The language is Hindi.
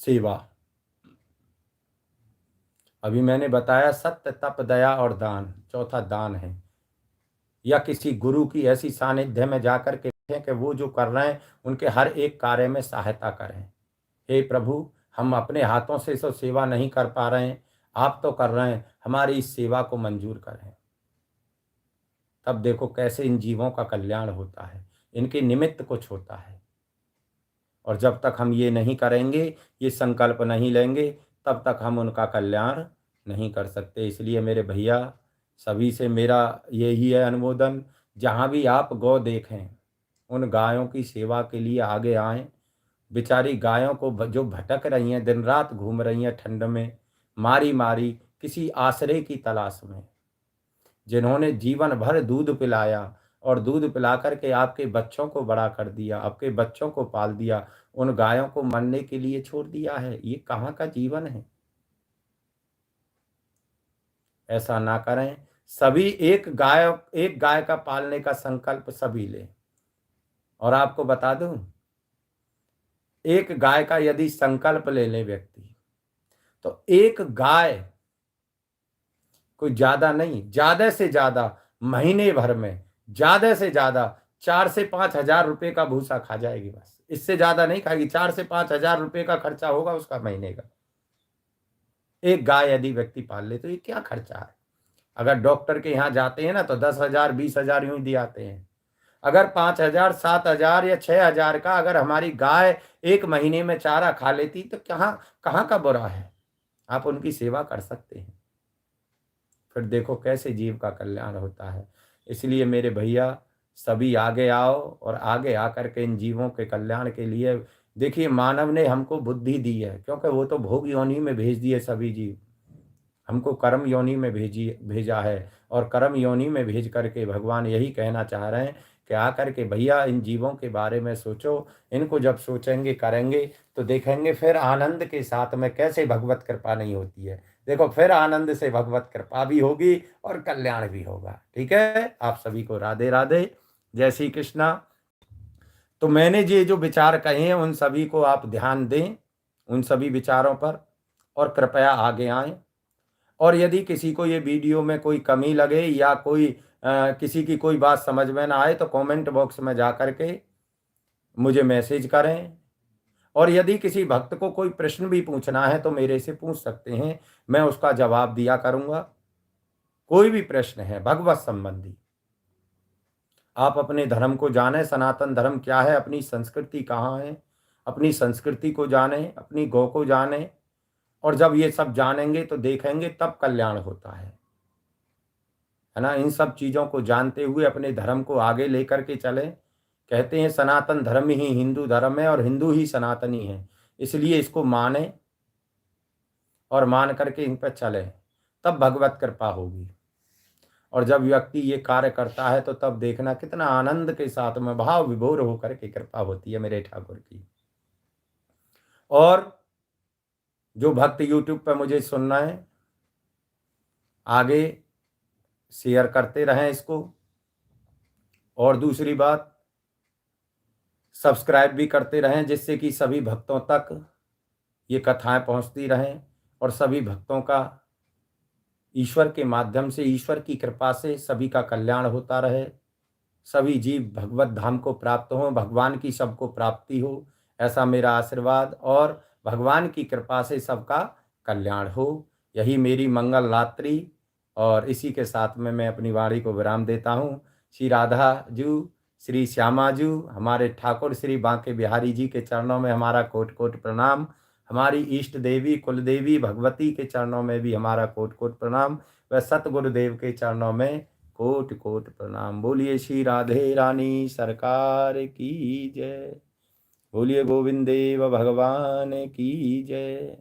सेवा। अभी मैंने बताया सत्य, तप, दया और दान, चौथा दान है। या किसी गुरु की ऐसी सानिध्य में जाकर के देखें कि वो जो कर रहे हैं उनके हर एक कार्य में सहायता करें। हे प्रभु, हम अपने हाथों से तो सेवा नहीं कर पा रहे हैं, आप तो कर रहे हैं, हमारी इस सेवा को मंजूर करें। तब देखो कैसे इन जीवों का कल्याण होता है, इनके निमित्त कुछ होता है। और जब तक हम ये नहीं करेंगे, ये संकल्प नहीं लेंगे, तब तक हम उनका कल्याण नहीं कर सकते। इसलिए मेरे भैया, सभी से मेरा यही है अनुमोदन, जहाँ भी आप गौ देखें उन गायों की सेवा के लिए आगे आएं। बेचारी गायों को जो भटक रही हैं, दिन रात घूम रही हैं ठंड में, मारी मारी किसी आश्रय की तलाश में, जिन्होंने जीवन भर दूध पिलाया और दूध पिला करके आपके बच्चों को बड़ा कर दिया, आपके बच्चों को पाल दिया, उन गायों को मरने के लिए छोड़ दिया है। ये कहाँ का जीवन है? ऐसा ना करें। सभी एक गाय का पालने का संकल्प सभी लें। और आपको बता दूं, एक गाय का यदि संकल्प ले ले व्यक्ति, तो एक गाय कोई ज्यादा नहीं, ज्यादा से ज्यादा महीने भर में ज्यादा से ज्यादा 4 से 5 हजार रुपए का भूसा खा जाएगी। बस इससे ज्यादा नहीं खाएगी। 4 से 5 हजार रुपए का खर्चा होगा उसका महीने का। एक गाय यदि व्यक्ति पाल ले तो ये क्या खर्चा है? अगर डॉक्टर के यहाँ जाते हैं ना तो 10 हजार 20 हजार यूं ही दिए आते हैं। अगर 5 हजार 7 हजार या 6 हजार का अगर हमारी गाय एक महीने में चारा खा लेती तो कहाँ कहाँ का बुरा है? आप उनकी सेवा कर सकते हैं। फिर देखो कैसे जीव का कल्याण होता है। इसलिए मेरे भैया, सभी आगे आओ और आगे आकर के इन जीवों के कल्याण के लिए, देखिए मानव ने हमको बुद्धि दी है, क्योंकि वो तो भोग योनि में भेज दिए सभी जीव, हमको कर्म योनि में भेजा है। और कर्म योनि में भेज करके भगवान यही कहना चाह रहे हैं कि आकर के भैया इन जीवों के बारे में सोचो। इनको जब सोचेंगे करेंगे तो देखेंगे फिर आनंद के साथ में कैसे भगवत कृपा नहीं होती है। देखो फिर आनंद से भगवत कृपा भी होगी और कल्याण भी होगा। ठीक है, आप सभी को राधे राधे, जय श्री कृष्णा। तो मैंने ये जो विचार कहे हैं उन सभी को आप ध्यान दें, उन सभी विचारों पर, और कृपया आगे आएं। और यदि किसी को ये वीडियो में कोई कमी लगे या कोई किसी की कोई बात समझ में ना आए तो कमेंट बॉक्स में जा कर के मुझे मैसेज करें। और यदि किसी भक्त को कोई प्रश्न भी पूछना है तो मेरे से पूछ सकते हैं, मैं उसका जवाब दिया करूंगा। कोई भी प्रश्न है भगवत संबंधी, आप अपने धर्म को जानें, सनातन धर्म क्या है, अपनी संस्कृति कहाँ है, अपनी संस्कृति को जानें, अपनी गौ को जानें। और जब ये सब जानेंगे तो देखेंगे तब कल्याण होता है ना। इन सब चीज़ों को जानते हुए अपने धर्म को आगे लेकर के चलें। कहते हैं सनातन धर्म ही हिंदू धर्म है और हिंदू ही सनातनी है, इसलिए इसको माने और मान करके इन पर चले, तब भगवत कृपा होगी। और जब व्यक्ति ये कार्य करता है तो तब देखना कितना आनंद के साथ में भाव विभोर होकर के कृपा होती है मेरे ठाकुर की। और जो भक्त यूट्यूब पर मुझे सुनना है, आगे शेयर करते रहें इसको। और दूसरी बात, सब्सक्राइब भी करते रहें, जिससे कि सभी भक्तों तक ये कथाएं पहुंचती रहें और सभी भक्तों का ईश्वर के माध्यम से, ईश्वर की कृपा से सभी का कल्याण होता रहे। सभी जीव भगवत धाम को प्राप्त हों, भगवान की सबको प्राप्ति हो, ऐसा मेरा आशीर्वाद। और भगवान की कृपा से सबका कल्याण हो, यही मेरी मंगल रात्रि। और इसी के साथ में मैं अपनी वाणी को विराम देता हूँ। श्री राधा जू, श्री श्यामा जू, हमारे ठाकुर श्री बांके बिहारी जी के चरणों में हमारा कोटि कोटि प्रणाम। हमारी इष्ट देवी कुल देवी भगवती के चरणों में भी हमारा कोटि कोटि प्रणाम। व सतगुरुदेव के चरणों में कोटि कोटि प्रणाम। बोलिए श्री राधे रानी सरकार की जय। बोलिए गोविंद देव भगवान की जय।